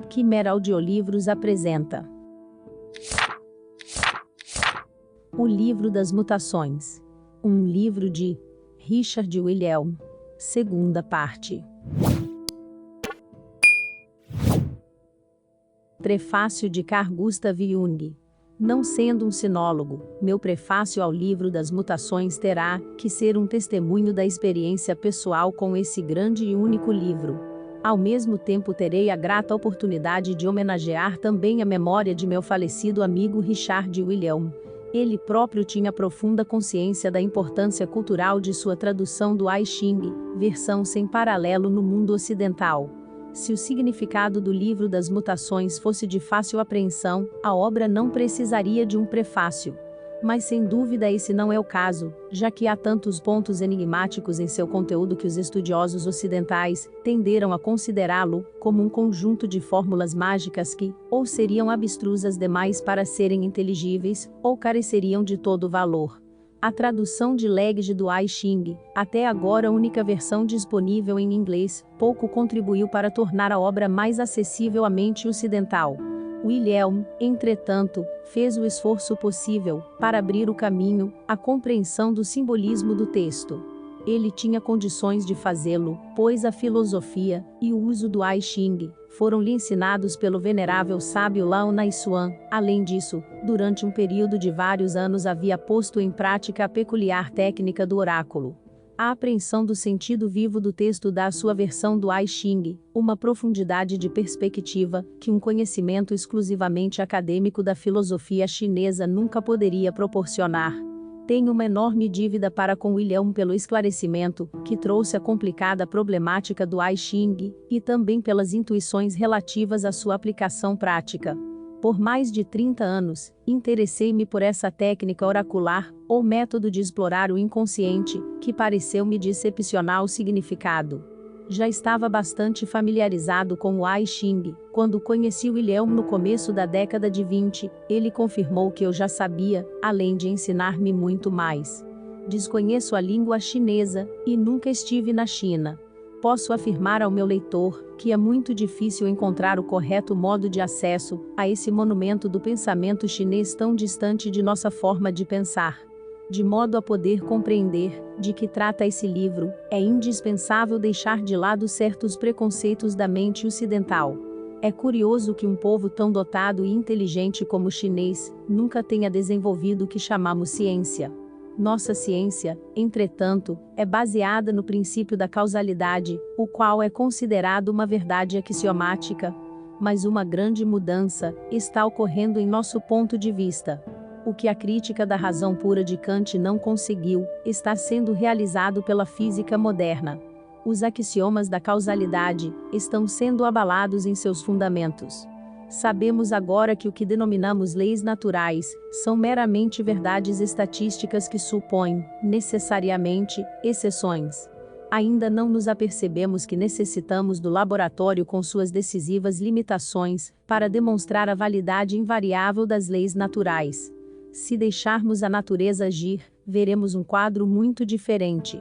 Quimera Audiolivros apresenta O Livro das Mutações, um livro de Richard Wilhelm, segunda parte. Prefácio de Carl Gustav Jung. Não sendo um sinólogo, meu prefácio ao livro das mutações terá que ser um testemunho da experiência pessoal com esse grande e único livro. Ao mesmo tempo terei a grata oportunidade de homenagear também a memória de meu falecido amigo Richard Wilhelm. Ele próprio tinha profunda consciência da importância cultural de sua tradução do I Ching, versão sem paralelo no mundo ocidental. Se o significado do livro das mutações fosse de fácil apreensão, a obra não precisaria de um prefácio. Mas sem dúvida esse não é o caso, já que há tantos pontos enigmáticos em seu conteúdo que os estudiosos ocidentais tenderam a considerá-lo como um conjunto de fórmulas mágicas que, ou seriam abstrusas demais para serem inteligíveis, ou careceriam de todo valor. A tradução de Legge do I Ching, até agora a única versão disponível em inglês, pouco contribuiu para tornar a obra mais acessível à mente ocidental. Wilhelm, entretanto, fez o esforço possível para abrir o caminho à compreensão do simbolismo do texto. Ele tinha condições de fazê-lo, pois a filosofia e o uso do I Ching foram-lhe ensinados pelo venerável sábio Lao Naishuan. Além disso, durante um período de vários anos havia posto em prática a peculiar técnica do oráculo. A apreensão do sentido vivo do texto dá à sua versão do I Ching uma profundidade de perspectiva que um conhecimento exclusivamente acadêmico da filosofia chinesa nunca poderia proporcionar. Tenho uma enorme dívida para com Wilhelm pelo esclarecimento que trouxe a complicada problemática do I Ching e também pelas intuições relativas à sua aplicação prática. Por mais de 30 anos, interessei-me por essa técnica oracular, ou método de explorar o inconsciente, que pareceu-me de excepcional significado. Já estava bastante familiarizado com o I Ching, quando conheci Wilhelm no começo da década de 20, ele confirmou que eu já sabia, além de ensinar-me muito mais. Desconheço a língua chinesa, e nunca estive na China. Posso afirmar ao meu leitor que é muito difícil encontrar o correto modo de acesso a esse monumento do pensamento chinês tão distante de nossa forma de pensar. De modo a poder compreender de que trata esse livro, é indispensável deixar de lado certos preconceitos da mente ocidental. É curioso que um povo tão dotado e inteligente como o chinês nunca tenha desenvolvido o que chamamos ciência. Nossa ciência, entretanto, é baseada no princípio da causalidade, o qual é considerado uma verdade axiomática. Mas uma grande mudança está ocorrendo em nosso ponto de vista. O que a crítica da razão pura de Kant não conseguiu, está sendo realizado pela física moderna. Os axiomas da causalidade estão sendo abalados em seus fundamentos. Sabemos agora que o que denominamos leis naturais são meramente verdades estatísticas que supõem, necessariamente, exceções. Ainda não nos apercebemos que necessitamos do laboratório com suas decisivas limitações para demonstrar a validade invariável das leis naturais. Se deixarmos a natureza agir, veremos um quadro muito diferente.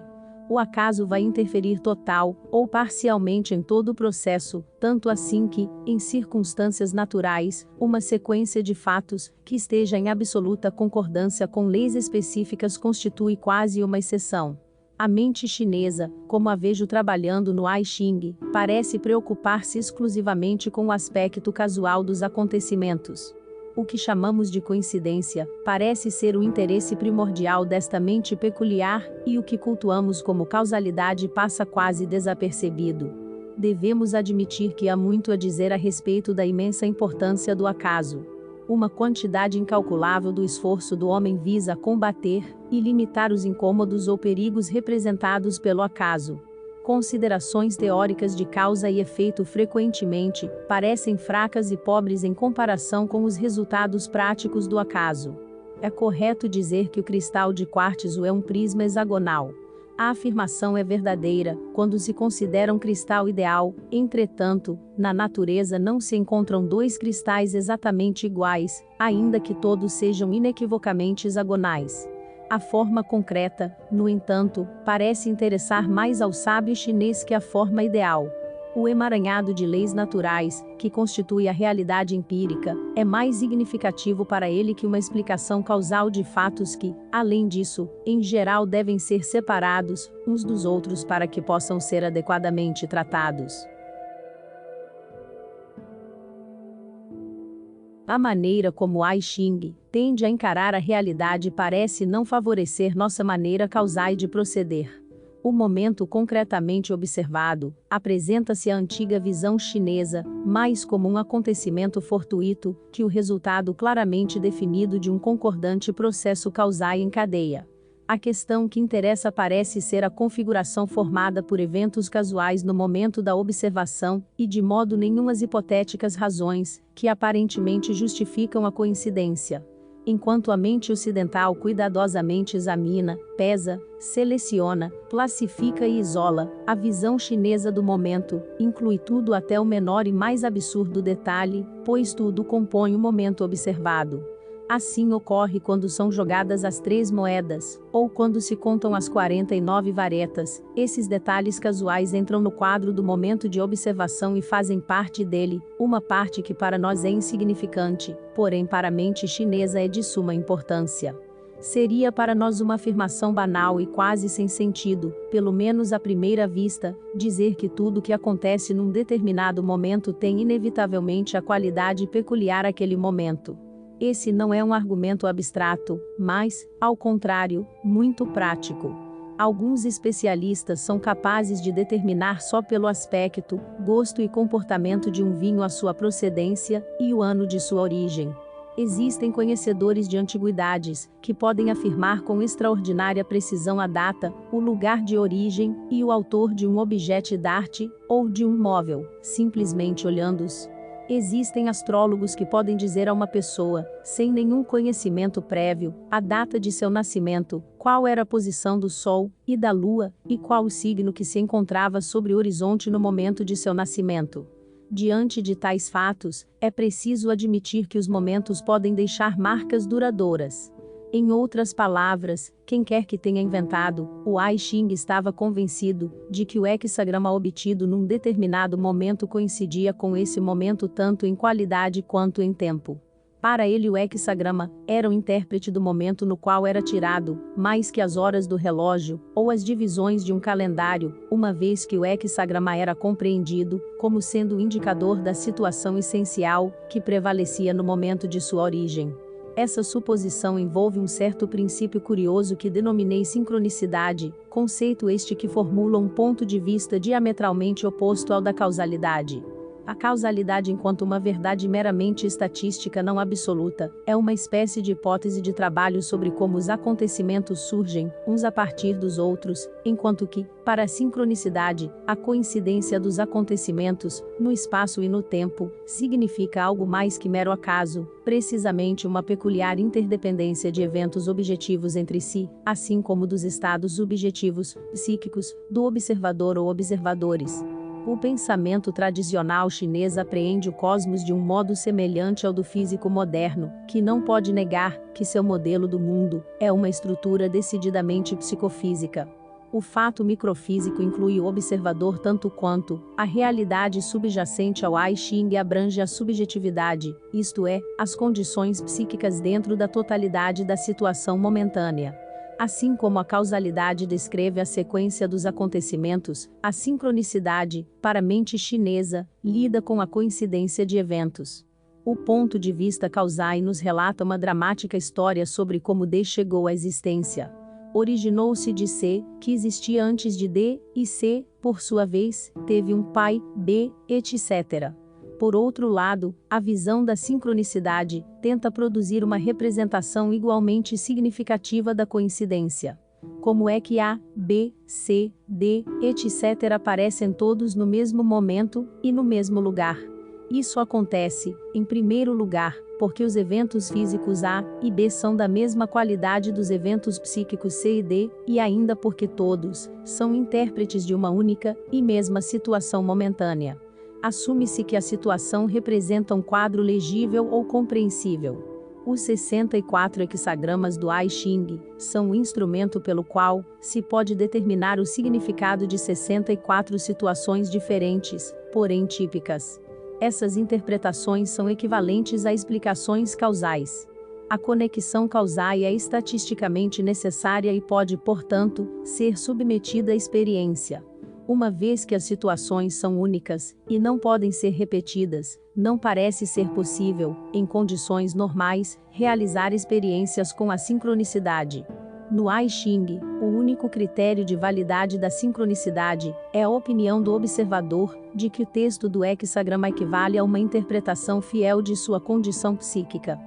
O acaso vai interferir total ou parcialmente em todo o processo, tanto assim que, em circunstâncias naturais, uma sequência de fatos que esteja em absoluta concordância com leis específicas constitui quase uma exceção. A mente chinesa, como a vejo trabalhando no I Ching, parece preocupar-se exclusivamente com o aspecto casual dos acontecimentos. O que chamamos de coincidência, parece ser o interesse primordial desta mente peculiar, e o que cultuamos como causalidade passa quase desapercebido. Devemos admitir que há muito a dizer a respeito da imensa importância do acaso. Uma quantidade incalculável do esforço do homem visa combater e limitar os incômodos ou perigos representados pelo acaso. Considerações teóricas de causa e efeito frequentemente parecem fracas e pobres em comparação com os resultados práticos do acaso. É correto dizer que o cristal de quartzo é um prisma hexagonal. A afirmação é verdadeira quando se considera um cristal ideal, entretanto, na natureza não se encontram dois cristais exatamente iguais, ainda que todos sejam inequivocamente hexagonais. A forma concreta, no entanto, parece interessar mais ao sábio chinês que a forma ideal. O emaranhado de leis naturais, que constitui a realidade empírica, é mais significativo para ele que uma explicação causal de fatos que, além disso, em geral devem ser separados uns dos outros para que possam ser adequadamente tratados. A maneira como I Ching tende a encarar a realidade parece não favorecer nossa maneira causal de proceder. O momento concretamente observado, apresenta-se a antiga visão chinesa, mais como um acontecimento fortuito, que o resultado claramente definido de um concordante processo causal em cadeia. A questão que interessa parece ser a configuração formada por eventos casuais no momento da observação, e de modo nenhum as hipotéticas razões, que aparentemente justificam a coincidência. Enquanto a mente ocidental cuidadosamente examina, pesa, seleciona, classifica e isola, a visão chinesa do momento inclui tudo até o menor e mais absurdo detalhe, pois tudo compõe o momento observado. Assim ocorre quando são jogadas as 3 moedas, ou quando se contam as 49 varetas. Esses detalhes casuais entram no quadro do momento de observação e fazem parte dele, uma parte que para nós é insignificante, porém para a mente chinesa é de suma importância. Seria para nós uma afirmação banal e quase sem sentido, pelo menos à primeira vista, dizer que tudo que acontece num determinado momento tem inevitavelmente a qualidade peculiar àquele momento. Esse não é um argumento abstrato, mas, ao contrário, muito prático. Alguns especialistas são capazes de determinar só pelo aspecto, gosto e comportamento de um vinho a sua procedência e o ano de sua origem. Existem conhecedores de antiguidades, que podem afirmar com extraordinária precisão a data, o lugar de origem e o autor de um objeto d'arte, ou de um móvel, simplesmente olhando-os. Existem astrólogos que podem dizer a uma pessoa, sem nenhum conhecimento prévio, a data de seu nascimento, qual era a posição do Sol e da Lua, e qual o signo que se encontrava sobre o horizonte no momento de seu nascimento. Diante de tais fatos, é preciso admitir que os momentos podem deixar marcas duradouras. Em outras palavras, quem quer que tenha inventado, o I Ching estava convencido de que o hexagrama obtido num determinado momento coincidia com esse momento tanto em qualidade quanto em tempo. Para ele o hexagrama era o intérprete do momento no qual era tirado, mais que as horas do relógio, ou as divisões de um calendário, uma vez que o hexagrama era compreendido como sendo o indicador da situação essencial que prevalecia no momento de sua origem. Essa suposição envolve um certo princípio curioso que denominei sincronicidade, conceito este que formula um ponto de vista diametralmente oposto ao da causalidade. A causalidade, enquanto uma verdade meramente estatística não absoluta, é uma espécie de hipótese de trabalho sobre como os acontecimentos surgem, uns a partir dos outros, enquanto que, para a sincronicidade, a coincidência dos acontecimentos, no espaço e no tempo, significa algo mais que mero acaso, precisamente uma peculiar interdependência de eventos objetivos entre si, assim como dos estados subjetivos, psíquicos, do observador ou observadores. O pensamento tradicional chinês apreende o cosmos de um modo semelhante ao do físico moderno, que não pode negar que seu modelo do mundo é uma estrutura decididamente psicofísica. O fato microfísico inclui o observador tanto quanto a realidade subjacente ao I Ching abrange a subjetividade, isto é, as condições psíquicas dentro da totalidade da situação momentânea. Assim como a causalidade descreve a sequência dos acontecimentos, a sincronicidade, para a mente chinesa, lida com a coincidência de eventos. O ponto de vista causal nos relata uma dramática história sobre como D chegou à existência. Originou-se de C, que existia antes de D, e C, por sua vez, teve um pai, B, etc. Por outro lado, a visão da sincronicidade tenta produzir uma representação igualmente significativa da coincidência. Como é que A, B, C, D, etc. aparecem todos no mesmo momento e no mesmo lugar? Isso acontece, em primeiro lugar, porque os eventos físicos A e B são da mesma qualidade dos eventos psíquicos C e D, e ainda porque todos são intérpretes de uma única e mesma situação momentânea. Assume-se que a situação representa um quadro legível ou compreensível. Os 64 hexagramas do I Ching são o instrumento pelo qual se pode determinar o significado de 64 situações diferentes, porém típicas. Essas interpretações são equivalentes a explicações causais. A conexão causal é estatisticamente necessária e pode, portanto, ser submetida à experiência. Uma vez que as situações são únicas e não podem ser repetidas, não parece ser possível, em condições normais, realizar experiências com a sincronicidade. No I Ching, o único critério de validade da sincronicidade é a opinião do observador de que o texto do hexagrama equivale a uma interpretação fiel de sua condição psíquica.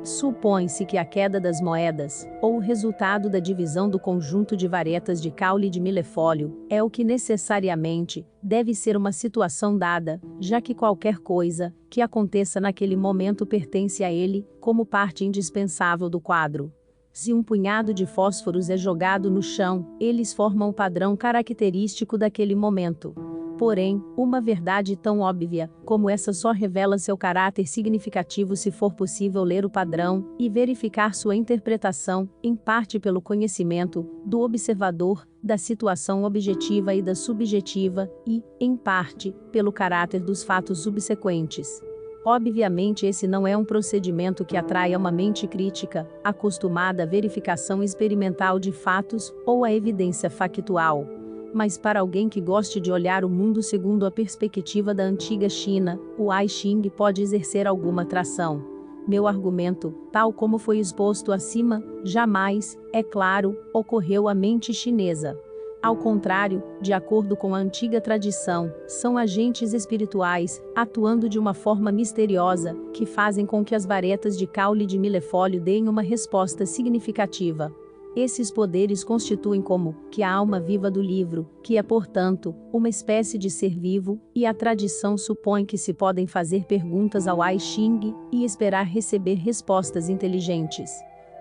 Supõe-se que a queda das moedas, ou o resultado da divisão do conjunto de varetas de caule de milefólio, é o que necessariamente deve ser uma situação dada, já que qualquer coisa que aconteça naquele momento pertence a ele, como parte indispensável do quadro. Se um punhado de fósforos é jogado no chão, eles formam o padrão característico daquele momento. Porém, uma verdade tão óbvia como essa só revela seu caráter significativo se for possível ler o padrão e verificar sua interpretação, em parte pelo conhecimento do observador, da situação objetiva e da subjetiva, e, em parte, pelo caráter dos fatos subsequentes. Obviamente, esse não é um procedimento que atrai a uma mente crítica, acostumada à verificação experimental de fatos ou à evidência factual. Mas para alguém que goste de olhar o mundo segundo a perspectiva da antiga China, o I Ching pode exercer alguma atração. Meu argumento, tal como foi exposto acima, jamais, é claro, ocorreu à mente chinesa. Ao contrário, de acordo com a antiga tradição, são agentes espirituais, atuando de uma forma misteriosa, que fazem com que as varetas de caule de milefólio deem uma resposta significativa. Esses poderes constituem como que a alma viva do livro, que é, portanto, uma espécie de ser vivo, e a tradição supõe que se podem fazer perguntas ao I Ching e esperar receber respostas inteligentes.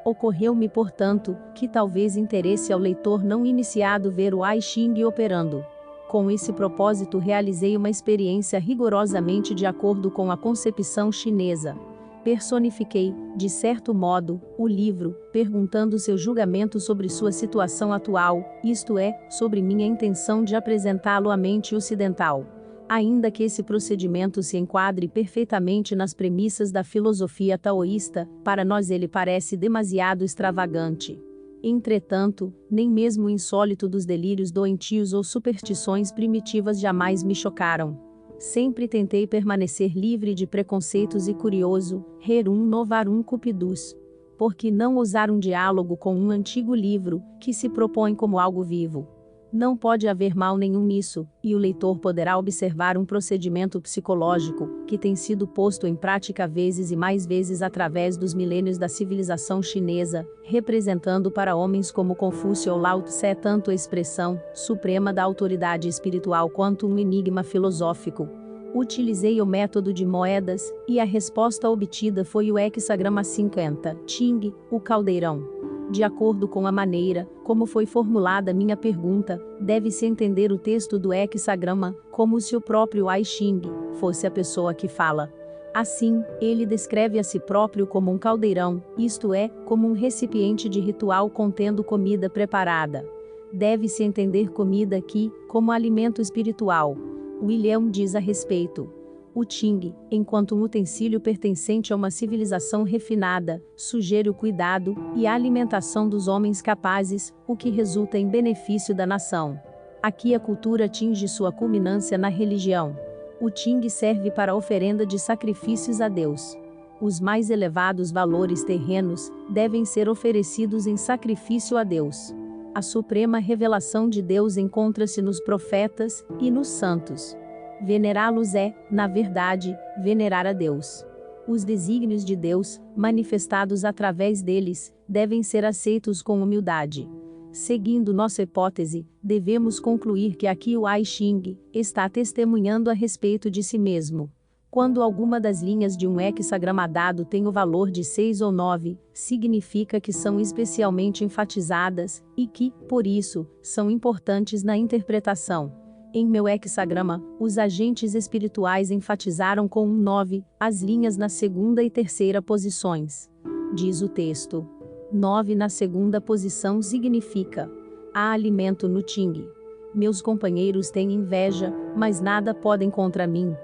Ocorreu-me, portanto, que talvez interesse ao leitor não iniciado ver o I Ching operando. Com esse propósito realizei uma experiência rigorosamente de acordo com a concepção chinesa. Personifiquei, de certo modo, o livro, perguntando seu julgamento sobre sua situação atual, isto é, sobre minha intenção de apresentá-lo à mente ocidental. Ainda que esse procedimento se enquadre perfeitamente nas premissas da filosofia taoísta, para nós ele parece demasiado extravagante. Entretanto, nem mesmo o insólito dos delírios doentios ou superstições primitivas jamais me chocaram. Sempre tentei permanecer livre de preconceitos e curioso, rerum novarum cupidus. Por que não usar um diálogo com um antigo livro, que se propõe como algo vivo? Não pode haver mal nenhum nisso, e o leitor poderá observar um procedimento psicológico, que tem sido posto em prática vezes e mais vezes através dos milênios da civilização chinesa, representando para homens como Confúcio ou Lao Tse tanto a expressão suprema da autoridade espiritual quanto um enigma filosófico. Utilizei o método de moedas, e a resposta obtida foi o hexagrama 50, Ching, o caldeirão. De acordo com a maneira como foi formulada minha pergunta, deve-se entender o texto do hexagrama como se o próprio I Ching fosse a pessoa que fala. Assim, ele descreve a si próprio como um caldeirão, isto é, como um recipiente de ritual contendo comida preparada. Deve-se entender comida aqui como alimento espiritual. William diz a respeito. O Ching, enquanto um utensílio pertencente a uma civilização refinada, sugere o cuidado e a alimentação dos homens capazes, o que resulta em benefício da nação. Aqui a cultura atinge sua culminância na religião. O Ching serve para oferenda de sacrifícios a Deus. Os mais elevados valores terrenos devem ser oferecidos em sacrifício a Deus. A suprema revelação de Deus encontra-se nos profetas e nos santos. Venerá-los é, na verdade, venerar a Deus. Os desígnios de Deus, manifestados através deles, devem ser aceitos com humildade. Seguindo nossa hipótese, devemos concluir que aqui o I Ching está testemunhando a respeito de si mesmo. Quando alguma das linhas de um hexagrama dado tem o valor de 6 ou 9, significa que são especialmente enfatizadas, e que, por isso, são importantes na interpretação. Em meu hexagrama, os agentes espirituais enfatizaram com um 9, as linhas na segunda e terceira posições. Diz o texto. 9 na segunda posição significa Há alimento no Ting. Meus companheiros têm inveja, mas nada podem contra mim.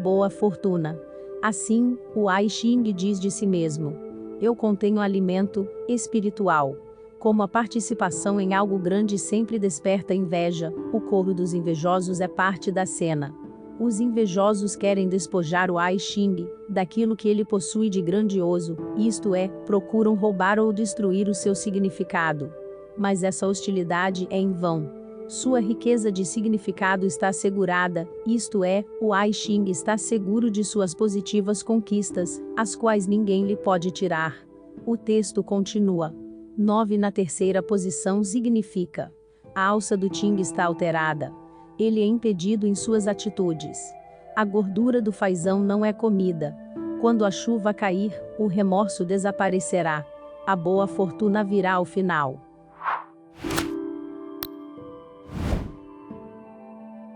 Boa fortuna. Assim, o I Ching diz de si mesmo: eu contenho alimento espiritual. Como a participação em algo grande sempre desperta inveja, o coro dos invejosos é parte da cena. Os invejosos querem despojar o I Ching daquilo que ele possui de grandioso, isto é, procuram roubar ou destruir o seu significado. Mas essa hostilidade é em vão. Sua riqueza de significado está assegurada, isto é, o I Ching está seguro de suas positivas conquistas, as quais ninguém lhe pode tirar. O texto continua. 9 na terceira posição significa: a alça do Ting está alterada. Ele é impedido em suas atitudes. A gordura do fazão não é comida. Quando a chuva cair, o remorso desaparecerá. A boa fortuna virá ao final.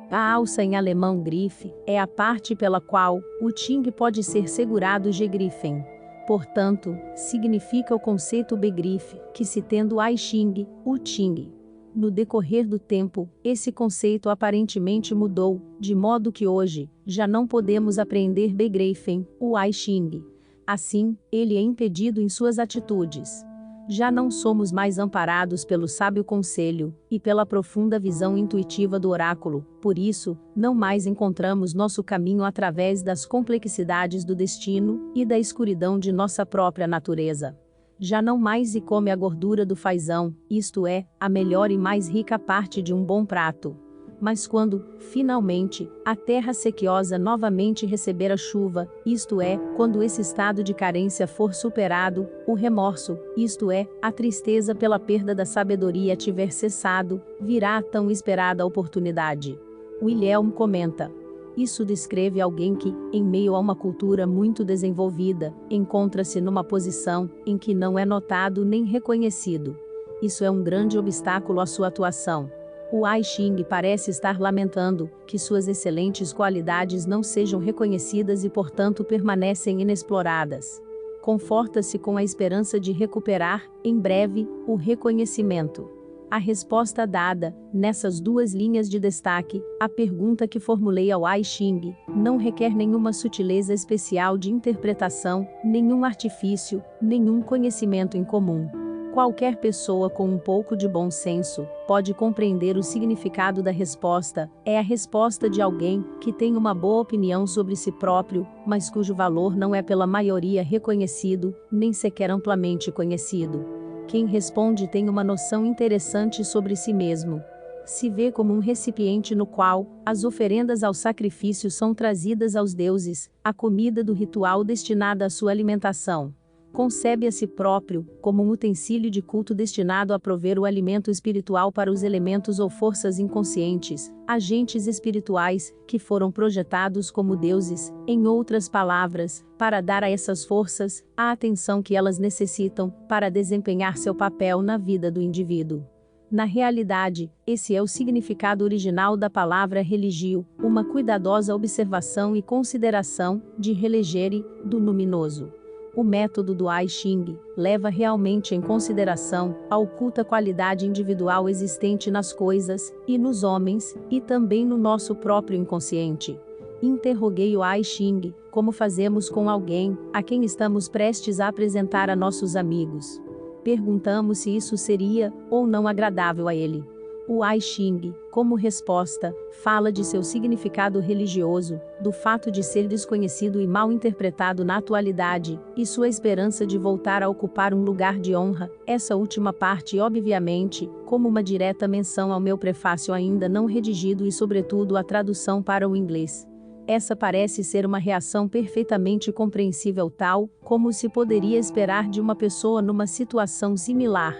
A alça em alemão Griff é a parte pela qual o Ting pode ser segurado Gegriffen. Portanto, significa o conceito Begriff, que se tendo I Ching, o Ting. No decorrer do tempo, esse conceito aparentemente mudou, de modo que hoje, já não podemos apreender Begriffen, o I Ching. Assim, ele é impedido em suas atitudes. Já não somos mais amparados pelo sábio conselho, e pela profunda visão intuitiva do oráculo, por isso, não mais encontramos nosso caminho através das complexidades do destino, e da escuridão de nossa própria natureza. Já não mais se come a gordura do fazão, isto é, a melhor e mais rica parte de um bom prato. Mas quando, finalmente, a terra sequiosa novamente receber a chuva, isto é, quando esse estado de carência for superado, o remorso, isto é, a tristeza pela perda da sabedoria tiver cessado, virá a tão esperada oportunidade. Wilhelm comenta. Isso descreve alguém que, em meio a uma cultura muito desenvolvida, encontra-se numa posição em que não é notado nem reconhecido. Isso é um grande obstáculo à sua atuação. O I Ching parece estar lamentando que suas excelentes qualidades não sejam reconhecidas e, portanto, permanecem inexploradas. Conforta-se com a esperança de recuperar, em breve, o reconhecimento. A resposta dada, nessas duas linhas de destaque, à pergunta que formulei ao I Ching, não requer nenhuma sutileza especial de interpretação, nenhum artifício, nenhum conhecimento em comum. Qualquer pessoa com um pouco de bom senso pode compreender o significado da resposta. É a resposta de alguém que tem uma boa opinião sobre si próprio, mas cujo valor não é pela maioria reconhecido, nem sequer amplamente conhecido. Quem responde tem uma noção interessante sobre si mesmo. Se vê como um recipiente no qual as oferendas ao sacrifício são trazidas aos deuses, a comida do ritual destinada à sua alimentação. Concebe a si próprio como um utensílio de culto destinado a prover o alimento espiritual para os elementos ou forças inconscientes, agentes espirituais, que foram projetados como deuses, em outras palavras, para dar a essas forças a atenção que elas necessitam para desempenhar seu papel na vida do indivíduo. Na realidade, esse é o significado original da palavra religio, uma cuidadosa observação e consideração de religere, do luminoso. O método do I Ching leva realmente em consideração a oculta qualidade individual existente nas coisas, e nos homens, e também no nosso próprio inconsciente. Interroguei o I Ching, como fazemos com alguém a quem estamos prestes a apresentar a nossos amigos. Perguntamos se isso seria ou não agradável a ele. O I Ching, como resposta, fala de seu significado religioso, do fato de ser desconhecido e mal interpretado na atualidade, e sua esperança de voltar a ocupar um lugar de honra. Essa última parte, obviamente, como uma direta menção ao meu prefácio ainda não redigido e, sobretudo, a tradução para o inglês. Essa parece ser uma reação perfeitamente compreensível, tal como se poderia esperar de uma pessoa numa situação similar.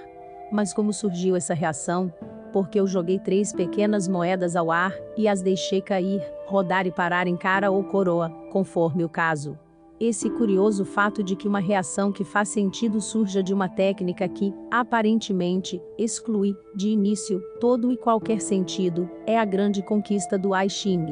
Mas como surgiu essa reação? Porque eu joguei 3 pequenas moedas ao ar, e as deixei cair, rodar e parar em cara ou coroa, conforme o caso. Esse curioso fato de que uma reação que faz sentido surja de uma técnica que, aparentemente, exclui, de início, todo e qualquer sentido, é a grande conquista do I Ching.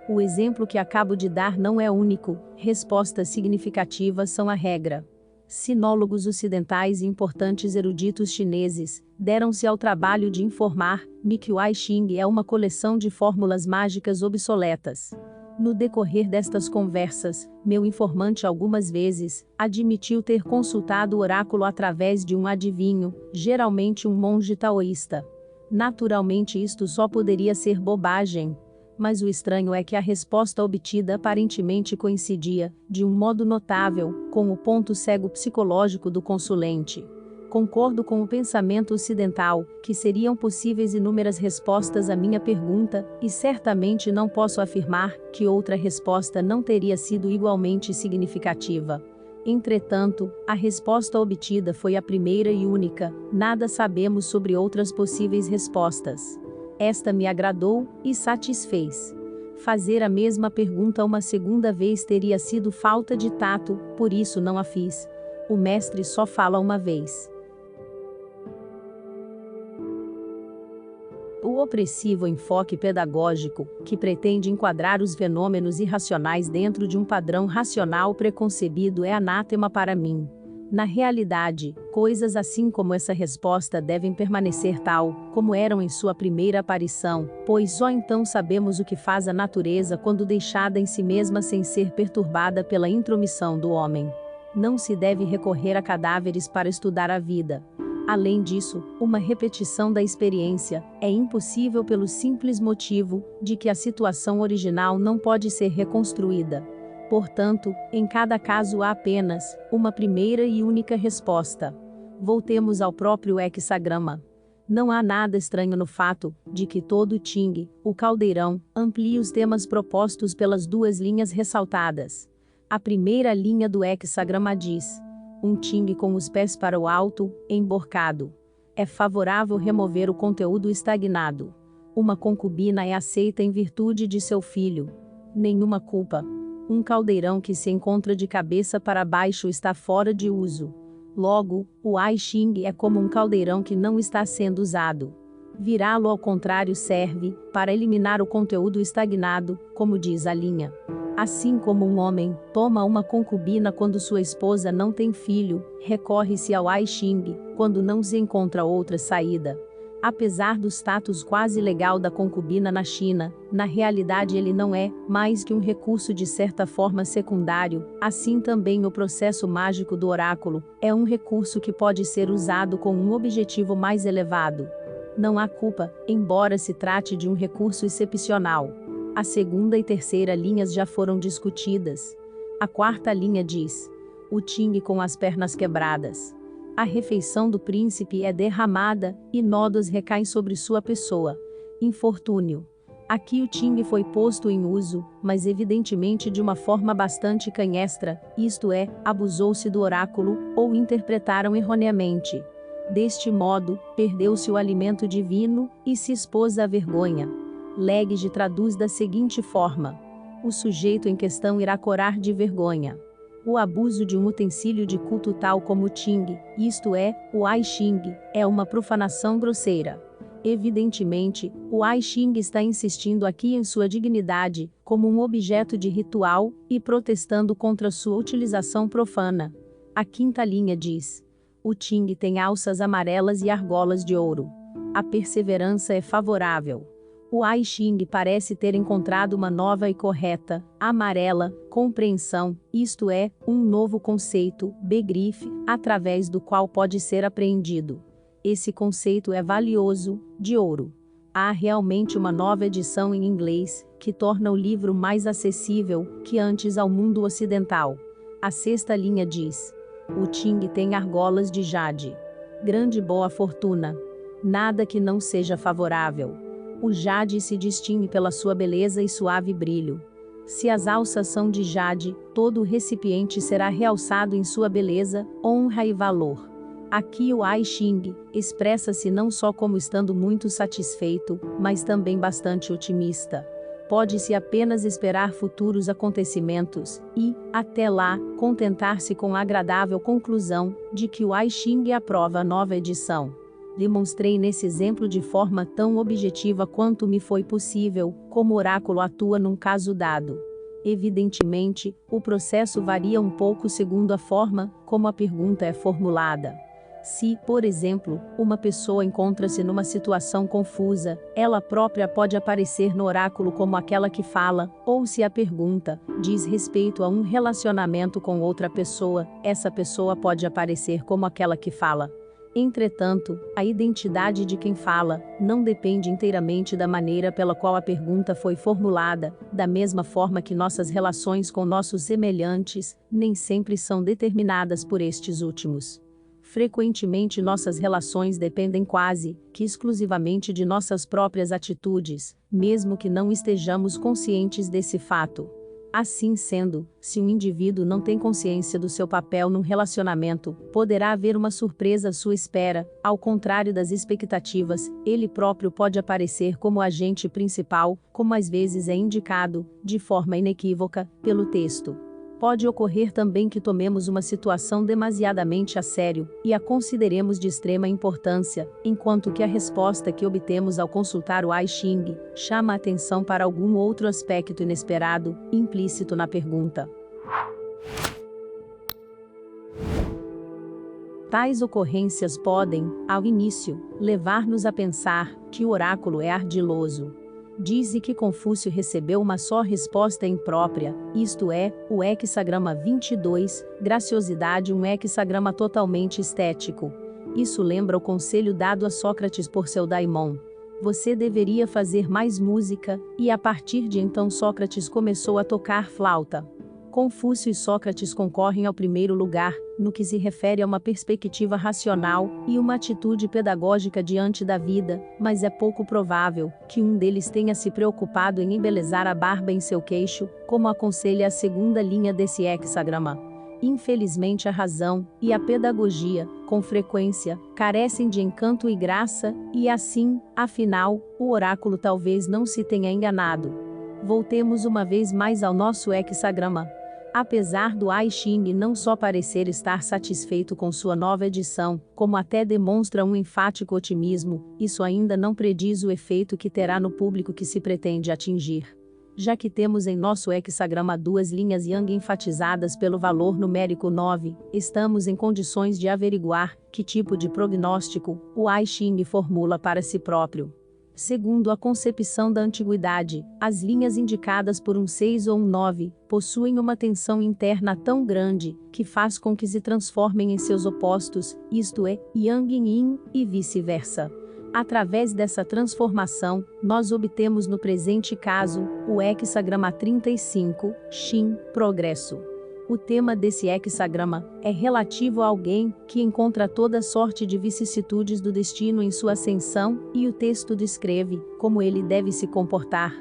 O exemplo que acabo de dar não é único, respostas significativas são a regra. Sinólogos ocidentais e importantes eruditos chineses deram-se ao trabalho de informar-me que o I Ching é uma coleção de fórmulas mágicas obsoletas. No decorrer destas conversas, meu informante algumas vezes admitiu ter consultado o oráculo através de um adivinho, geralmente um monge taoísta. Naturalmente isto só poderia ser bobagem. Mas o estranho é que a resposta obtida aparentemente coincidia, de um modo notável, com o ponto cego psicológico do consulente. Concordo com o pensamento ocidental, que seriam possíveis inúmeras respostas à minha pergunta, e certamente não posso afirmar que outra resposta não teria sido igualmente significativa. Entretanto, a resposta obtida foi a primeira e única, nada sabemos sobre outras possíveis respostas. Esta me agradou e satisfez. Fazer a mesma pergunta uma segunda vez teria sido falta de tato, por isso não a fiz. O mestre só fala uma vez. O opressivo enfoque pedagógico, que pretende enquadrar os fenômenos irracionais dentro de um padrão racional preconcebido, é anátema para mim. Na realidade, coisas assim como essa resposta devem permanecer tal, como eram em sua primeira aparição, pois só então sabemos o que faz a natureza quando deixada em si mesma sem ser perturbada pela intromissão do homem. Não se deve recorrer a cadáveres para estudar a vida. Além disso, uma repetição da experiência é impossível pelo simples motivo de que a situação original não pode ser reconstruída. Portanto, em cada caso há apenas uma primeira e única resposta. Voltemos ao próprio hexagrama. Não há nada estranho no fato de que todo Ching, o caldeirão, amplie os temas propostos pelas duas linhas ressaltadas. A primeira linha do hexagrama diz: um Ching com os pés para o alto, emborcado. É favorável remover o conteúdo estagnado. Uma concubina é aceita em virtude de seu filho. Nenhuma culpa. Um caldeirão que se encontra de cabeça para baixo está fora de uso. Logo, o I Ching é como um caldeirão que não está sendo usado. Virá-lo ao contrário serve para eliminar o conteúdo estagnado, como diz a linha. Assim como um homem toma uma concubina quando sua esposa não tem filho, recorre-se ao I Ching quando não se encontra outra saída. Apesar do status quase legal da concubina na China, na realidade ele não é mais que um recurso de certa forma secundário. Assim também o processo mágico do oráculo é um recurso que pode ser usado com um objetivo mais elevado. Não há culpa, embora se trate de um recurso excepcional. A segunda e terceira linhas já foram discutidas. A quarta linha diz: o Ching com as pernas quebradas. A refeição do príncipe é derramada, e nodos recaem sobre sua pessoa. Infortúnio. Aqui o Ching foi posto em uso, mas evidentemente de uma forma bastante canhestra, isto é, abusou-se do oráculo, ou interpretaram erroneamente. Deste modo, perdeu-se o alimento divino, e se expôs à vergonha. Legge traduz da seguinte forma: o sujeito em questão irá corar de vergonha. O abuso de um utensílio de culto tal como o Ching, isto é, o I Ching, é uma profanação grosseira. Evidentemente, o I Ching está insistindo aqui em sua dignidade, como um objeto de ritual, e protestando contra sua utilização profana. A quinta linha diz: o Ching tem alças amarelas e argolas de ouro. A perseverança é favorável. O I Ching parece ter encontrado uma nova e correta, amarela, compreensão, isto é, um novo conceito, begrife, através do qual pode ser apreendido. Esse conceito é valioso, de ouro. Há realmente uma nova edição em inglês, que torna o livro mais acessível que antes ao mundo ocidental. A sexta linha diz: o Ching tem argolas de jade. Grande boa fortuna. Nada que não seja favorável. O jade se distingue pela sua beleza e suave brilho. Se as alças são de jade, todo o recipiente será realçado em sua beleza, honra e valor. Aqui o I Ching expressa-se não só como estando muito satisfeito, mas também bastante otimista. Pode-se apenas esperar futuros acontecimentos e, até lá, contentar-se com a agradável conclusão de que o I Ching aprova a nova edição. Demonstrei nesse exemplo de forma tão objetiva quanto me foi possível, como o oráculo atua num caso dado. Evidentemente, o processo varia um pouco segundo a forma como a pergunta é formulada. Se, por exemplo, uma pessoa encontra-se numa situação confusa, ela própria pode aparecer no oráculo como aquela que fala, ou se a pergunta diz respeito a um relacionamento com outra pessoa, essa pessoa pode aparecer como aquela que fala. Entretanto, a identidade de quem fala não depende inteiramente da maneira pela qual a pergunta foi formulada, da mesma forma que nossas relações com nossos semelhantes nem sempre são determinadas por estes últimos. Frequentemente nossas relações dependem quase que exclusivamente de nossas próprias atitudes, mesmo que não estejamos conscientes desse fato. Assim sendo, se um indivíduo não tem consciência do seu papel num relacionamento, poderá haver uma surpresa à sua espera. Ao contrário das expectativas, ele próprio pode aparecer como agente principal, como às vezes é indicado, de forma inequívoca, pelo texto. Pode ocorrer também que tomemos uma situação demasiadamente a sério e a consideremos de extrema importância, enquanto que a resposta que obtemos ao consultar o I Ching chama a atenção para algum outro aspecto inesperado, implícito na pergunta. Tais ocorrências podem, ao início, levar-nos a pensar que o oráculo é ardiloso. Diz-se que Confúcio recebeu uma só resposta imprópria, isto é, o hexagrama 22, graciosidade, um hexagrama totalmente estético. Isso lembra o conselho dado a Sócrates por seu daimon. Você deveria fazer mais música, e a partir de então Sócrates começou a tocar flauta. Confúcio e Sócrates concorrem ao primeiro lugar, no que se refere a uma perspectiva racional e uma atitude pedagógica diante da vida, mas é pouco provável que um deles tenha se preocupado em embelezar a barba em seu queixo, como aconselha a segunda linha desse hexagrama. Infelizmente a razão e a pedagogia, com frequência, carecem de encanto e graça, e assim, afinal, o oráculo talvez não se tenha enganado. Voltemos uma vez mais ao nosso hexagrama. Apesar do I Ching não só parecer estar satisfeito com sua nova edição, como até demonstra um enfático otimismo, isso ainda não prediz o efeito que terá no público que se pretende atingir. Já que temos em nosso hexagrama duas linhas yang enfatizadas pelo valor numérico 9, estamos em condições de averiguar que tipo de prognóstico o I Ching formula para si próprio. Segundo a concepção da antiguidade, as linhas indicadas por um 6 ou um 9 possuem uma tensão interna tão grande que faz com que se transformem em seus opostos, isto é, Yang em Yin e vice-versa. Através dessa transformação, nós obtemos no presente caso o hexagrama 35, Shin, progresso. O tema desse hexagrama é relativo a alguém que encontra toda sorte de vicissitudes do destino em sua ascensão, e o texto descreve como ele deve se comportar.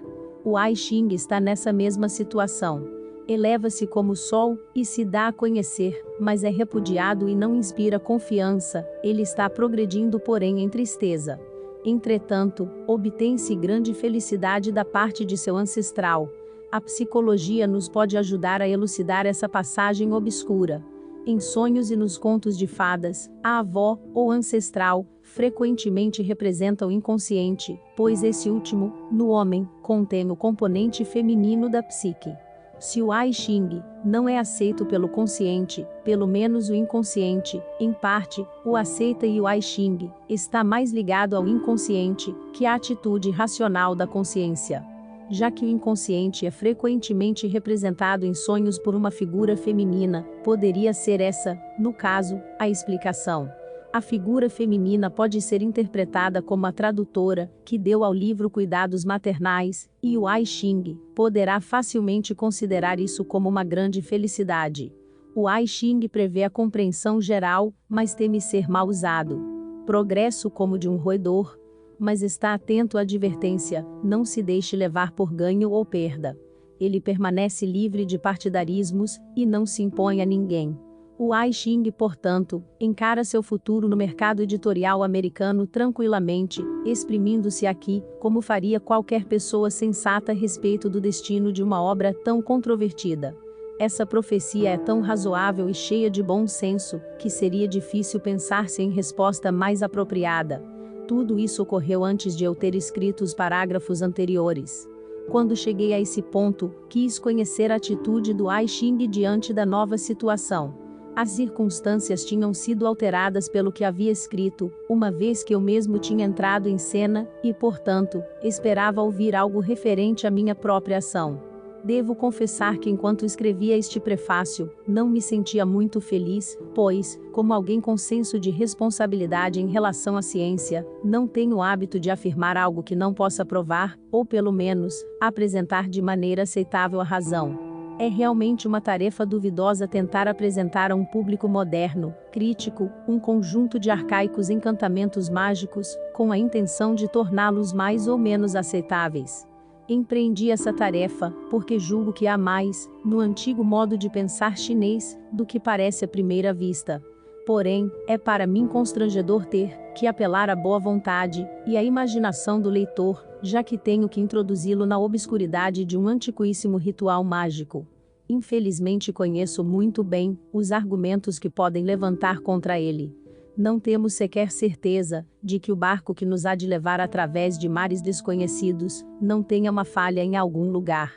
O I Ching está nessa mesma situação. Eleva-se como o sol e se dá a conhecer, mas é repudiado e não inspira confiança, ele está progredindo porém em tristeza. Entretanto, obtém-se grande felicidade da parte de seu ancestral. A psicologia nos pode ajudar a elucidar essa passagem obscura. Em sonhos e nos contos de fadas, a avó, ou ancestral, frequentemente representa o inconsciente, pois esse último, no homem, contém o componente feminino da psique. Se o I Ching não é aceito pelo consciente, pelo menos o inconsciente, em parte, o aceita, e o I Ching está mais ligado ao inconsciente que à atitude racional da consciência. Já que o inconsciente é frequentemente representado em sonhos por uma figura feminina, poderia ser essa, no caso, a explicação. A figura feminina pode ser interpretada como a tradutora, que deu ao livro cuidados maternais, e o I Ching poderá facilmente considerar isso como uma grande felicidade. O I Ching prevê a compreensão geral, mas teme ser mal usado. Progresso como de um roedor, mas está atento à advertência, não se deixe levar por ganho ou perda. Ele permanece livre de partidarismos, e não se impõe a ninguém. O I Ching, portanto, encara seu futuro no mercado editorial americano tranquilamente, exprimindo-se aqui, como faria qualquer pessoa sensata a respeito do destino de uma obra tão controvertida. Essa profecia é tão razoável e cheia de bom senso, que seria difícil pensar-se em resposta mais apropriada. Tudo isso ocorreu antes de eu ter escrito os parágrafos anteriores. Quando cheguei a esse ponto, quis conhecer a atitude do I Ching diante da nova situação. As circunstâncias tinham sido alteradas pelo que havia escrito, uma vez que eu mesmo tinha entrado em cena, e, portanto, esperava ouvir algo referente à minha própria ação. Devo confessar que enquanto escrevia este prefácio, não me sentia muito feliz, pois, como alguém com senso de responsabilidade em relação à ciência, não tenho o hábito de afirmar algo que não possa provar, ou pelo menos, apresentar de maneira aceitável a razão. É realmente uma tarefa duvidosa tentar apresentar a um público moderno, crítico, um conjunto de arcaicos encantamentos mágicos, com a intenção de torná-los mais ou menos aceitáveis. Empreendi essa tarefa, porque julgo que há mais, no antigo modo de pensar chinês, do que parece à primeira vista. Porém, é para mim constrangedor ter que apelar à boa vontade e à imaginação do leitor, já que tenho que introduzi-lo na obscuridade de um antiquíssimo ritual mágico. Infelizmente conheço muito bem os argumentos que podem levantar contra ele. Não temos sequer certeza de que o barco que nos há de levar através de mares desconhecidos não tenha uma falha em algum lugar.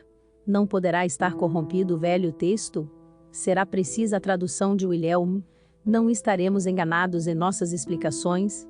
Não poderá estar corrompido o velho texto? Será precisa a tradução de Wilhelm? Não estaremos enganados em nossas explicações?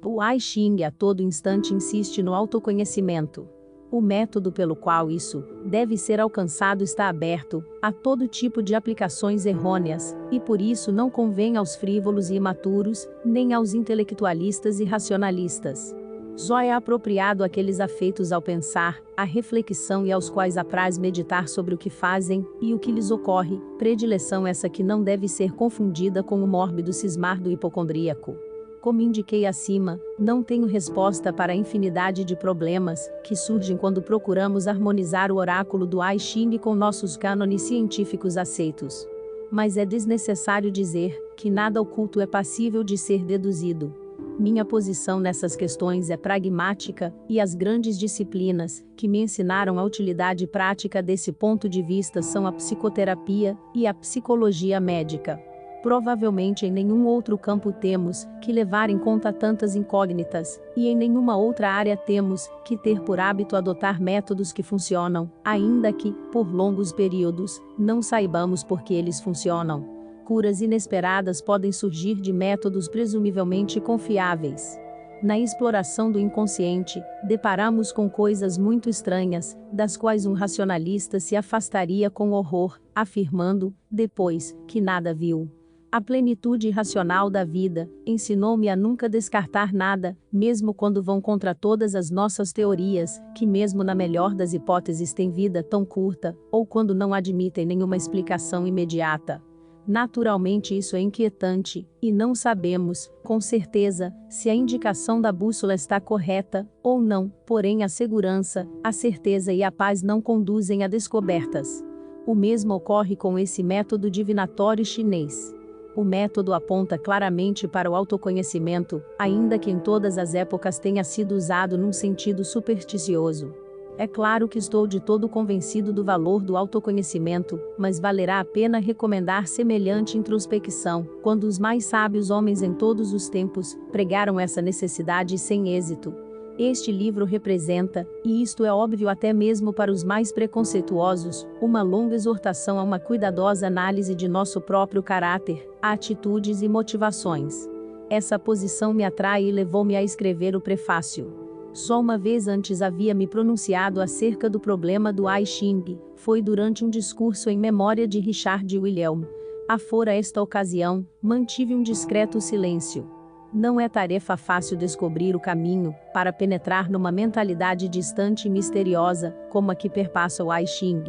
O I Ching a todo instante insiste no autoconhecimento. O método pelo qual isso deve ser alcançado está aberto a todo tipo de aplicações errôneas, e por isso não convém aos frívolos e imaturos, nem aos intelectualistas e racionalistas. Só é apropriado àqueles afeitos ao pensar, à reflexão e aos quais apraz meditar sobre o que fazem e o que lhes ocorre, predileção essa que não deve ser confundida com o mórbido cismar do hipocondríaco. Como indiquei acima, não tenho resposta para a infinidade de problemas que surgem quando procuramos harmonizar o oráculo do I Ching com nossos cânones científicos aceitos. Mas é desnecessário dizer que nada oculto é passível de ser deduzido. Minha posição nessas questões é pragmática, e as grandes disciplinas que me ensinaram a utilidade prática desse ponto de vista são a psicoterapia e a psicologia médica. Provavelmente em nenhum outro campo temos que levar em conta tantas incógnitas, e em nenhuma outra área temos que ter por hábito adotar métodos que funcionam, ainda que, por longos períodos, não saibamos por que eles funcionam. Curas inesperadas podem surgir de métodos presumivelmente confiáveis. Na exploração do inconsciente, deparamos com coisas muito estranhas, das quais um racionalista se afastaria com horror, afirmando, depois, que nada viu. A plenitude irracional da vida ensinou-me a nunca descartar nada, mesmo quando vão contra todas as nossas teorias, que mesmo na melhor das hipóteses têm vida tão curta, ou quando não admitem nenhuma explicação imediata. Naturalmente isso é inquietante, e não sabemos, com certeza, se a indicação da bússola está correta, ou não, porém a segurança, a certeza e a paz não conduzem a descobertas. O mesmo ocorre com esse método divinatório chinês. O método aponta claramente para o autoconhecimento, ainda que em todas as épocas tenha sido usado num sentido supersticioso. É claro que estou de todo convencido do valor do autoconhecimento, mas valerá a pena recomendar semelhante introspecção, quando os mais sábios homens em todos os tempos pregaram essa necessidade sem êxito. Este livro representa, e isto é óbvio até mesmo para os mais preconceituosos, uma longa exortação a uma cuidadosa análise de nosso próprio caráter, atitudes e motivações. Essa posição me atrai e levou-me a escrever o prefácio. Só uma vez antes havia me pronunciado acerca do problema do I Ching, foi durante um discurso em memória de Richard Wilhelm. Afora esta ocasião, mantive um discreto silêncio. Não é tarefa fácil descobrir o caminho para penetrar numa mentalidade distante e misteriosa, como a que perpassa o I Ching.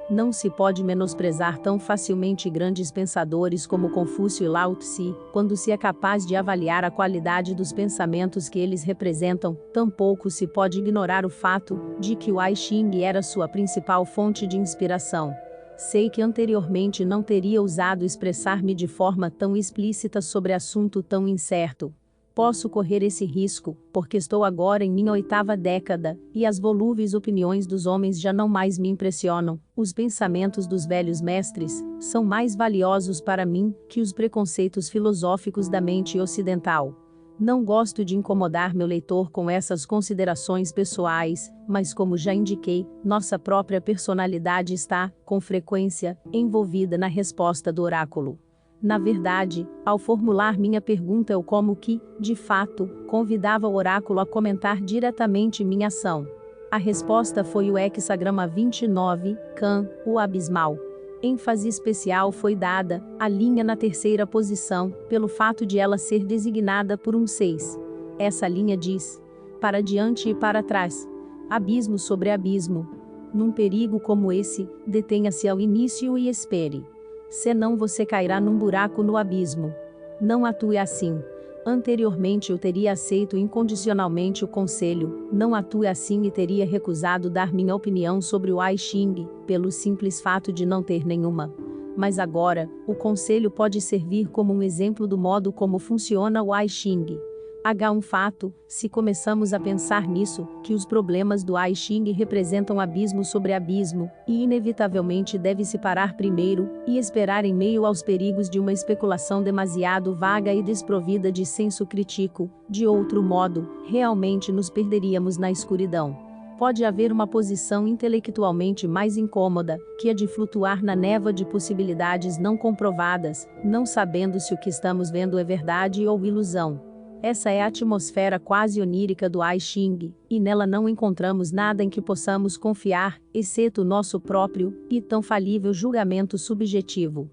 Não se pode menosprezar tão facilmente grandes pensadores como Confúcio e Lao Tse, quando se é capaz de avaliar a qualidade dos pensamentos que eles representam, tampouco se pode ignorar o fato de que o I Ching era sua principal fonte de inspiração. Sei que anteriormente não teria ousado expressar-me de forma tão explícita sobre assunto tão incerto. Posso correr esse risco, porque estou agora em minha 8ª década, e as volúveis opiniões dos homens já não mais me impressionam. Os pensamentos dos velhos mestres são mais valiosos para mim que os preconceitos filosóficos da mente ocidental. Não gosto de incomodar meu leitor com essas considerações pessoais, mas como já indiquei, nossa própria personalidade está, com frequência, envolvida na resposta do oráculo. Na verdade, ao formular minha pergunta eu como que, de fato, convidava o oráculo a comentar diretamente minha ação. A resposta foi o hexagrama 29, Kan, o abismal. ênfase especial foi dada à linha na terceira posição, pelo fato de ela ser designada por um 6. Essa linha diz: para diante e para trás. Abismo sobre abismo. Num perigo como esse, detenha-se ao início e espere. Senão você cairá num buraco no abismo. Não atue assim. Anteriormente eu teria aceito incondicionalmente o conselho, não atue assim e teria recusado dar minha opinião sobre o I Ching, pelo simples fato de não ter nenhuma. Mas agora, o conselho pode servir como um exemplo do modo como funciona o I Ching. Há um fato, se começamos a pensar nisso, que os problemas do I Ching representam abismo sobre abismo, e inevitavelmente deve-se parar primeiro, e esperar em meio aos perigos de uma especulação demasiado vaga e desprovida de senso crítico. De outro modo, realmente nos perderíamos na escuridão. Pode haver uma posição intelectualmente mais incômoda, que a de flutuar na névoa de possibilidades não comprovadas, não sabendo se o que estamos vendo é verdade ou ilusão. Essa é a atmosfera quase onírica do I Ching, e nela não encontramos nada em que possamos confiar, exceto o nosso próprio, e tão falível julgamento subjetivo.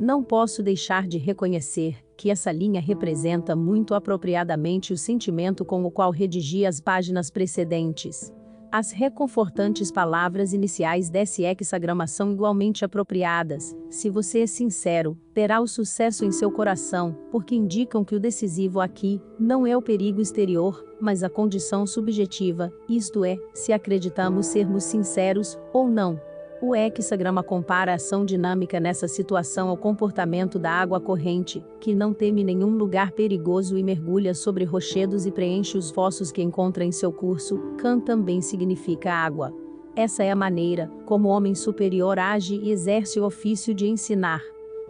Não posso deixar de reconhecer que essa linha representa muito apropriadamente o sentimento com o qual redigi as páginas precedentes. As reconfortantes palavras iniciais desse hexagrama são igualmente apropriadas. Se você é sincero, terá o sucesso em seu coração, porque indicam que o decisivo aqui não é o perigo exterior, mas a condição subjetiva, isto é, se acreditamos sermos sinceros ou não. O hexagrama compara a ação dinâmica nessa situação ao comportamento da água corrente, que não teme nenhum lugar perigoso e mergulha sobre rochedos e preenche os fossos que encontra em seu curso. Kan também significa água. Essa é a maneira como o homem superior age e exerce o ofício de ensinar.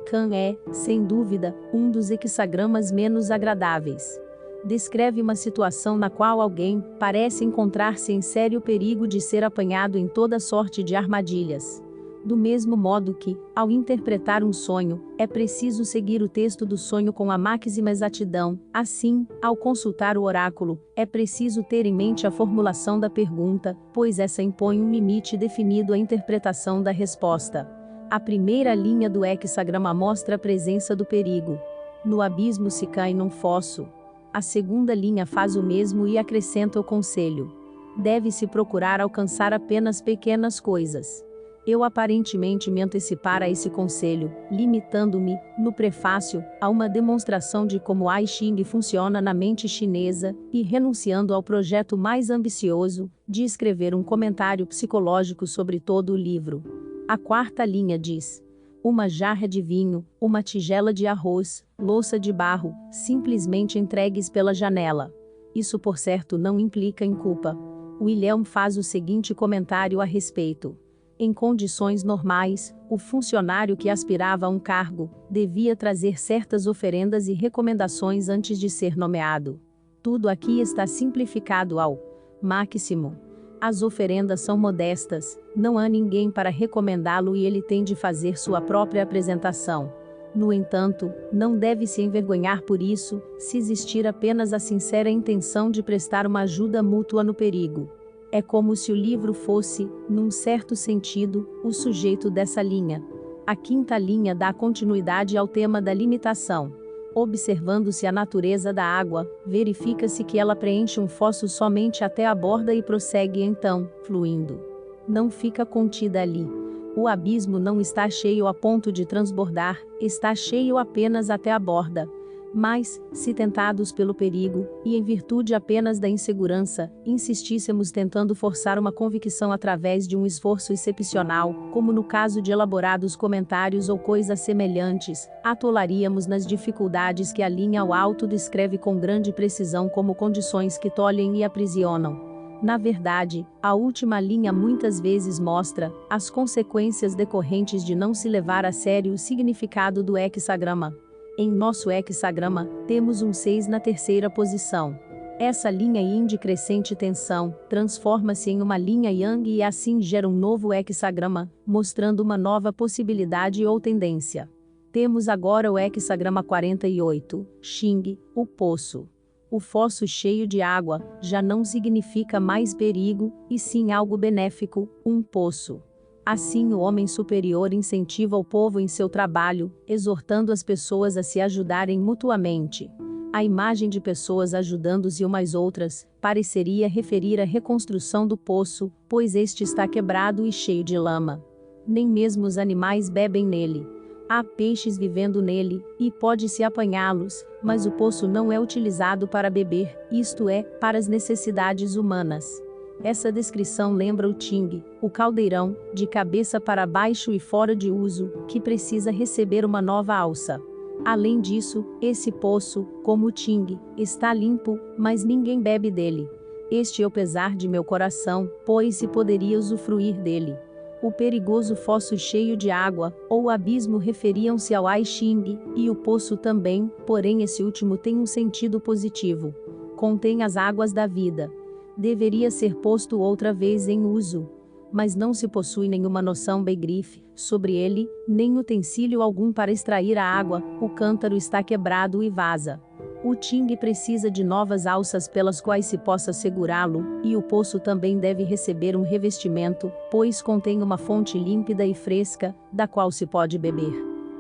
Kan é, sem dúvida, um dos hexagramas menos agradáveis. Descreve uma situação na qual alguém parece encontrar-se em sério perigo de ser apanhado em toda sorte de armadilhas. Do mesmo modo que, ao interpretar um sonho, é preciso seguir o texto do sonho com a máxima exatidão, assim, ao consultar o oráculo, é preciso ter em mente a formulação da pergunta, pois essa impõe um limite definido à interpretação da resposta. A primeira linha do hexagrama mostra a presença do perigo. No abismo se cai num fosso. A segunda linha faz o mesmo e acrescenta o conselho. Deve-se procurar alcançar apenas pequenas coisas. Eu aparentemente me antecipara a esse conselho, limitando-me, no prefácio, a uma demonstração de como I Ching funciona na mente chinesa, e renunciando ao projeto mais ambicioso, de escrever um comentário psicológico sobre todo o livro. A quarta linha diz: uma jarra de vinho, uma tigela de arroz, louça de barro, simplesmente entregues pela janela. Isso por certo não implica em culpa. William faz o seguinte comentário a respeito. Em condições normais, o funcionário que aspirava a um cargo, devia trazer certas oferendas e recomendações antes de ser nomeado. Tudo aqui está simplificado ao máximo. As oferendas são modestas, não há ninguém para recomendá-lo e ele tem de fazer sua própria apresentação. No entanto, não deve se envergonhar por isso, se existir apenas a sincera intenção de prestar uma ajuda mútua no perigo. É como se o livro fosse, num certo sentido, o sujeito dessa linha. A quinta linha dá continuidade ao tema da limitação. Observando-se a natureza da água, verifica-se que ela preenche um fosso somente até a borda e prossegue então, fluindo. Não fica contida ali. O abismo não está cheio a ponto de transbordar, está cheio apenas até a borda. Mas, se tentados pelo perigo, e em virtude apenas da insegurança, insistíssemos tentando forçar uma convicção através de um esforço excepcional, como no caso de elaborados comentários ou coisas semelhantes, atolaríamos nas dificuldades que a linha ao alto descreve com grande precisão como condições que tolhem e aprisionam. Na verdade, a última linha muitas vezes mostra as consequências decorrentes de não se levar a sério o significado do hexagrama. Em nosso hexagrama, temos um 6 na terceira posição. Essa linha yin de crescente tensão transforma-se em uma linha yang e assim gera um novo hexagrama, mostrando uma nova possibilidade ou tendência. Temos agora o hexagrama 48, Xing, o poço. O fosso cheio de água já não significa mais perigo, e sim algo benéfico, um poço. Assim, o homem superior incentiva o povo em seu trabalho, exortando as pessoas a se ajudarem mutuamente. A imagem de pessoas ajudando-se umas outras pareceria referir à reconstrução do poço, pois este está quebrado e cheio de lama. Nem mesmo os animais bebem nele. Há peixes vivendo nele, e pode-se apanhá-los, mas o poço não é utilizado para beber, isto é, para as necessidades humanas. Essa descrição lembra o Ting, o caldeirão, de cabeça para baixo e fora de uso, que precisa receber uma nova alça. Além disso, esse poço, como o Ting, está limpo, mas ninguém bebe dele. Este é o pesar de meu coração, pois se poderia usufruir dele. O perigoso fosso cheio de água, ou abismo referiam-se ao Ai Xing, e o poço também, porém esse último tem um sentido positivo. Contém as águas da vida. Deveria ser posto outra vez em uso. Mas não se possui nenhuma noção begrife sobre ele, nem utensílio algum para extrair a água, o cântaro está quebrado e vaza. O Ting precisa de novas alças pelas quais se possa segurá-lo, e o poço também deve receber um revestimento, pois contém uma fonte límpida e fresca, da qual se pode beber.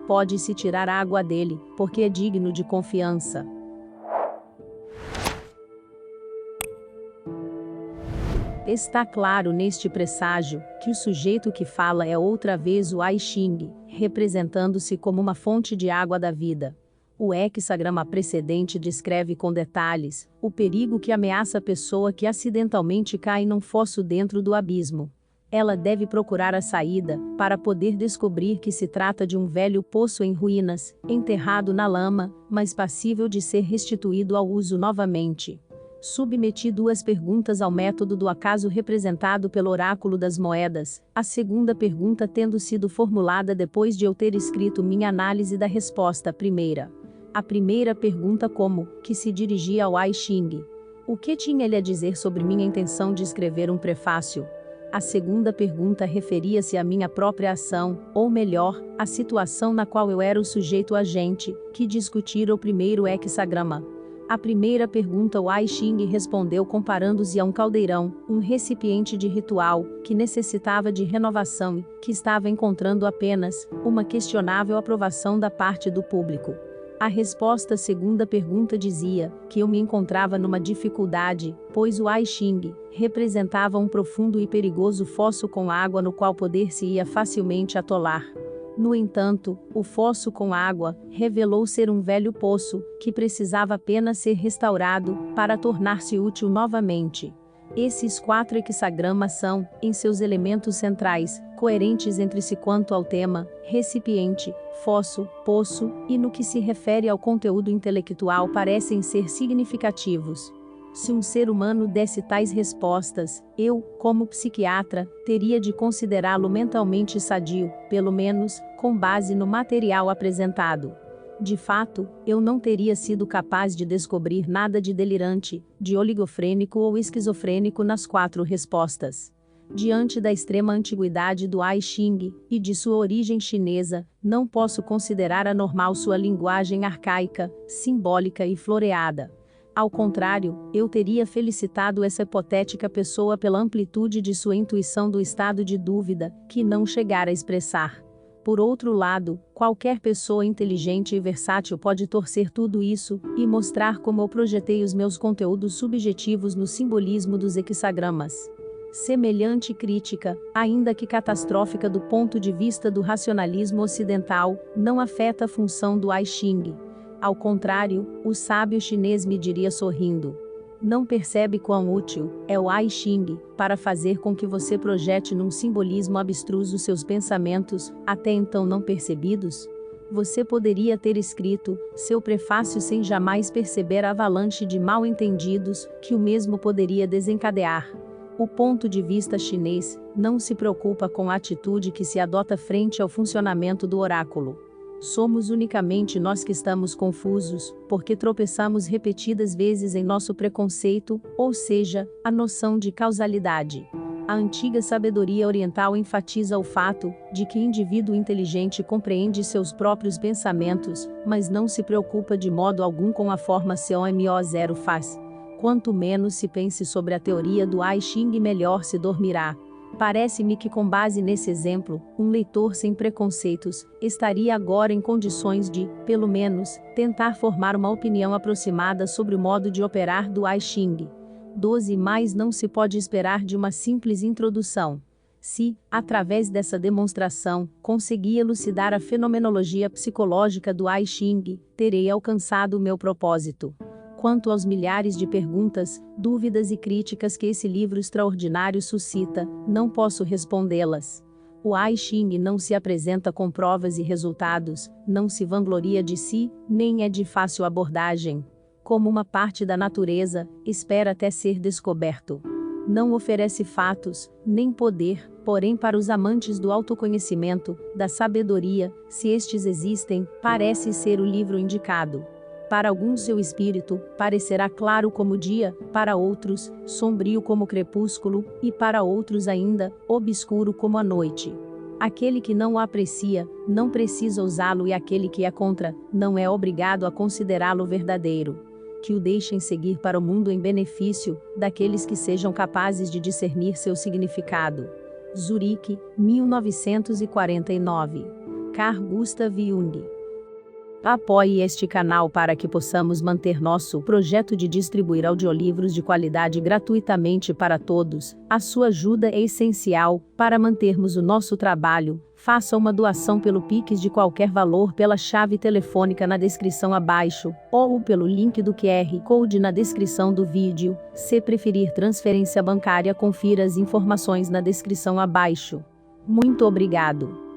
Pode-se tirar água dele, porque é digno de confiança. Está claro neste presságio, que o sujeito que fala é outra vez o Ai Xing, representando-se como uma fonte de água da vida. O hexagrama precedente descreve com detalhes o perigo que ameaça a pessoa que acidentalmente cai num fosso dentro do abismo. Ela deve procurar a saída, para poder descobrir que se trata de um velho poço em ruínas, enterrado na lama, mas passível de ser restituído ao uso novamente. Submeti 2 perguntas ao método do acaso representado pelo oráculo das moedas, a segunda pergunta tendo sido formulada depois de eu ter escrito minha análise da resposta primeira. A primeira pergunta que se dirigia ao Ai Xing. O que tinha ele a dizer sobre minha intenção de escrever um prefácio? A segunda pergunta referia-se à minha própria ação, ou melhor, à situação na qual eu era o sujeito agente, que discutira o primeiro hexagrama. A primeira pergunta o Ai Xing respondeu comparando-se a um caldeirão, um recipiente de ritual, que necessitava de renovação e que estava encontrando apenas uma questionável aprovação da parte do público. A resposta à segunda pergunta dizia que eu me encontrava numa dificuldade, pois o Ai Xing representava um profundo e perigoso fosso com água no qual poder-se-ia facilmente atolar. No entanto, o fosso com água revelou ser um velho poço, que precisava apenas ser restaurado, para tornar-se útil novamente. Esses 4 hexagramas são, em seus elementos centrais, coerentes entre si quanto ao tema, recipiente, fosso, poço, e no que se refere ao conteúdo intelectual parecem ser significativos. Se um ser humano desse tais respostas, eu, como psiquiatra, teria de considerá-lo mentalmente sadio, pelo menos, com base no material apresentado. De fato, eu não teria sido capaz de descobrir nada de delirante, de oligofrênico ou esquizofrênico nas 4 respostas. Diante da extrema antiguidade do Ai Xing, e de sua origem chinesa, não posso considerar anormal sua linguagem arcaica, simbólica e floreada. Ao contrário, eu teria felicitado essa hipotética pessoa pela amplitude de sua intuição do estado de dúvida, que não chegara a expressar. Por outro lado, qualquer pessoa inteligente e versátil pode torcer tudo isso, e mostrar como eu projetei os meus conteúdos subjetivos no simbolismo dos hexagramas. Semelhante crítica, ainda que catastrófica do ponto de vista do racionalismo ocidental, não afeta a função do Ai Xing. Ao contrário, o sábio chinês me diria sorrindo: não percebe quão útil é o Ai Xing para fazer com que você projete num simbolismo abstruso seus pensamentos, até então não percebidos? Você poderia ter escrito seu prefácio sem jamais perceber a avalanche de mal-entendidos que o mesmo poderia desencadear. O ponto de vista chinês não se preocupa com a atitude que se adota frente ao funcionamento do oráculo. Somos unicamente nós que estamos confusos, porque tropeçamos repetidas vezes em nosso preconceito, ou seja, a noção de causalidade. A antiga sabedoria oriental enfatiza o fato de que o indivíduo inteligente compreende seus próprios pensamentos, mas não se preocupa de modo algum com a forma COMO0 faz. Quanto menos se pense sobre a teoria do I Ching, melhor se dormirá. Parece-me que, com base nesse exemplo, um leitor sem preconceitos estaria agora em condições de, pelo menos, tentar formar uma opinião aproximada sobre o modo de operar do I Ching. 12 mais não se pode esperar de uma simples introdução. Se, através dessa demonstração, conseguir elucidar a fenomenologia psicológica do I Ching, terei alcançado o meu propósito. Quanto aos milhares de perguntas, dúvidas e críticas que esse livro extraordinário suscita, não posso respondê-las. O I Ching não se apresenta com provas e resultados, não se vangloria de si, nem é de fácil abordagem. Como uma parte da natureza, espera até ser descoberto. Não oferece fatos, nem poder, porém para os amantes do autoconhecimento, da sabedoria, se estes existem, parece ser o livro indicado. Para alguns seu espírito parecerá claro como o dia, para outros, sombrio como o crepúsculo, e para outros ainda, obscuro como a noite. Aquele que não o aprecia, não precisa usá-lo, e aquele que é contra, não é obrigado a considerá-lo verdadeiro. Que o deixem seguir para o mundo em benefício daqueles que sejam capazes de discernir seu significado. Zurique, 1949. Carl Gustav Jung. Apoie este canal para que possamos manter nosso projeto de distribuir audiolivros de qualidade gratuitamente para todos. A sua ajuda é essencial para mantermos o nosso trabalho. Faça uma doação pelo Pix de qualquer valor pela chave telefônica na descrição abaixo, ou pelo link do QR Code na descrição do vídeo. Se preferir transferência bancária, confira as informações na descrição abaixo. Muito obrigado.